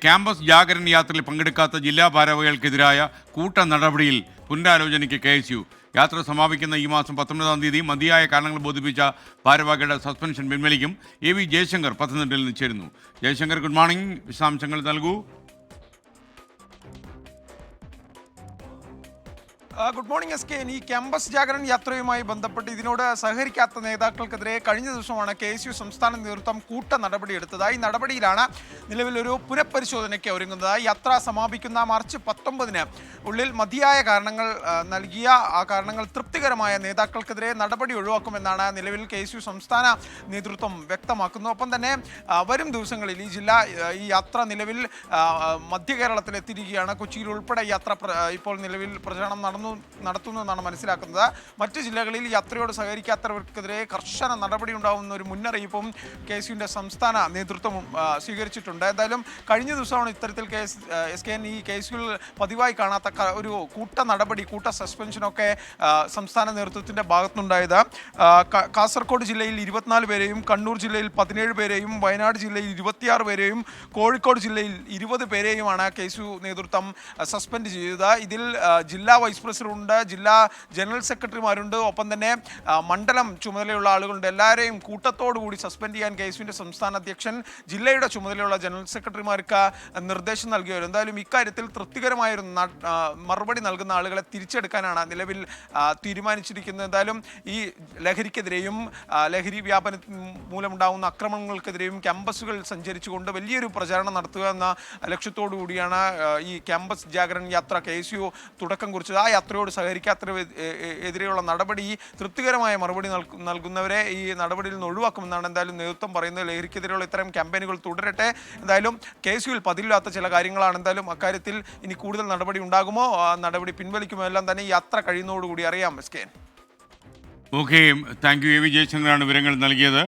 Campus Jagaran യാത്രയിൽ പങ്കെടുക്കാത്ത ജില്ലാ ഭാരവാഹികൾക്കെതിരായ കൂട്ട നടപടിയിൽ പുനരാലോചനയ്ക്ക് KSU. യാത്ര സമാപിക്കുന്ന ഈ മാസം 19-ാം തീയതി മതിയായ കാരണങ്ങൾ ബോധിപ്പിച്ച ഭാരവാഹികളുടെ സസ്പെൻഷൻ പിൻവലിക്കും. AV ജയശങ്കർ പത്തനംതിട്ടയിൽ നിന്ന് ചേരുന്നു. Jaishankar, good morning. വിശദാംശങ്ങൾ നൽകൂ. Good morning SK. ഈ ക്യാമ്പസ് ജാഗരൺ യാത്രയുമായി ബന്ധപ്പെട്ട് ഇതിനോട് സഹകരിക്കാത്ത നേതാക്കൾക്കെതിരെ കഴിഞ്ഞ ദിവസമാണ് KSU സംസ്ഥാന നേതൃത്വം കൂട്ട നടപടിയെടുത്തത്. ഈ നടപടിയിലാണ് നിലവിലൊരു പുനഃപരിശോധനയ്ക്ക് ഒരുങ്ങുന്നത്. യാത്ര സമാപിക്കുന്ന മാർച്ച് 19-ന് ഉള്ളിൽ മതിയായ കാരണങ്ങൾ നൽകിയ ആ കാരണങ്ങൾ തൃപ്തികരമായ നേതാക്കൾക്കെതിരെ നടപടി ഒഴിവാക്കുമെന്നാണ് നിലവിൽ KSU സംസ്ഥാന നേതൃത്വം വ്യക്തമാക്കുന്നത്. ഒപ്പം തന്നെ വരും ദിവസങ്ങളിൽ ഈ യാത്ര നിലവിൽ മധ്യ കേരളത്തിലെത്തിയിരിക്കുകയാണ്. കൊച്ചിയിൽ ഉൾപ്പെടെ യാത്ര ഇപ്പോൾ നിലവിൽ പ്രചരണം നടത്തുന്നു എന്നാണ് മനസ്സിലാക്കുന്നത്. മറ്റ് ജില്ലകളിൽ യാത്രയോട് സഹകരിക്കാത്തവർക്കെതിരെ കർശന നടപടി ഉണ്ടാവുന്ന ഒരു മുന്നറിയിപ്പും KSUവിൻ്റെ സംസ്ഥാന നേതൃത്വം സ്വീകരിച്ചിട്ടുണ്ട്. എന്തായാലും കഴിഞ്ഞ ദിവസമാണ് ഇത്തരത്തിൽ ഈ KSUവിൽ പതിവായി കാണാത്ത ഒരു കൂട്ട സസ്പെൻഷനൊക്കെ സംസ്ഥാന നേതൃത്വത്തിൻ്റെ ഭാഗത്തുനിന്നുണ്ടായത്. കാസർഗോഡ് ജില്ലയിൽ 24 പേരെയും, കണ്ണൂർ ജില്ലയിൽ 17 പേരെയും, വയനാട് ജില്ലയിൽ 26 പേരെയും, കോഴിക്കോട് ജില്ലയിൽ 20 പേരെയുമാണ് KSU നേതൃത്വം സസ്പെൻഡ് ചെയ്തത്. ഇതിൽ ജില്ലാ വൈസ് പ്രസിഡന്റ്, ജില്ലാ ജനറൽ സെക്രട്ടറിമാരുണ്ട്, ഒപ്പം തന്നെ മണ്ഡലം ചുമതലയുള്ള ആളുകളുണ്ട്. എല്ലാവരെയും കൂട്ടത്തോടുകൂടി സസ്പെൻഡ് ചെയ്യാൻ KSUവിൻ്റെ സംസ്ഥാന അധ്യക്ഷൻ ജില്ലയുടെ ചുമതലയുള്ള ജനറൽ സെക്രട്ടറിമാർക്ക് നിർദ്ദേശം നൽകിയവരും. എന്തായാലും ഇക്കാര്യത്തിൽ തൃപ്തികരമായൊരു മറുപടി നൽകുന്ന ആളുകളെ തിരിച്ചെടുക്കാനാണ് നിലവിൽ തീരുമാനിച്ചിരിക്കുന്നത്. എന്തായാലും ഈ ലഹരിക്കെതിരെയും ലഹരി വ്യാപനം മൂലമുണ്ടാകുന്ന അക്രമങ്ങൾക്കെതിരെയും ക്യാമ്പസുകൾ സഞ്ചരിച്ചുകൊണ്ട് വലിയൊരു പ്രചാരണം നടത്തുക എന്ന ലക്ഷ്യത്തോടു കൂടിയാണ് ഈ ക്യാമ്പസ് ജാഗരൺ യാത്ര KSU തുടക്കം കുറിച്ചത്. ആ യാത്രയോട് സഹകരിക്കാത്തതിനെതിരെയുള്ള നടപടി, തൃപ്തികരമായ മറുപടി നൽകുന്നവരെ ഈ നടപടിയിൽ നിന്ന് ഒഴിവാക്കുമെന്നാണ് എന്തായാലും നേതൃത്വം പറയുന്നത്. ലഹരിക്കെതിരെയുള്ള ഇത്തരം ക്യാമ്പയിനുകൾ തുടരട്ടെ. എന്തായാലും KSUവിൽ പതിവില്ലാത്ത ചില കാര്യങ്ങളാണ്. എന്തായാലും അക്കാര്യത്തിൽ ഇനി കൂടുതൽ നടപടി ഉണ്ടാകുമോ, നടപടി പിൻവലിക്കുമോ എല്ലാം തന്നെ ഈ യാത്ര കഴിയുന്നതോടുകൂടി അറിയാം. SK. Okay, thank you. AV ജയശങ്കറാണ് വിവരങ്ങൾ നൽകിയത്.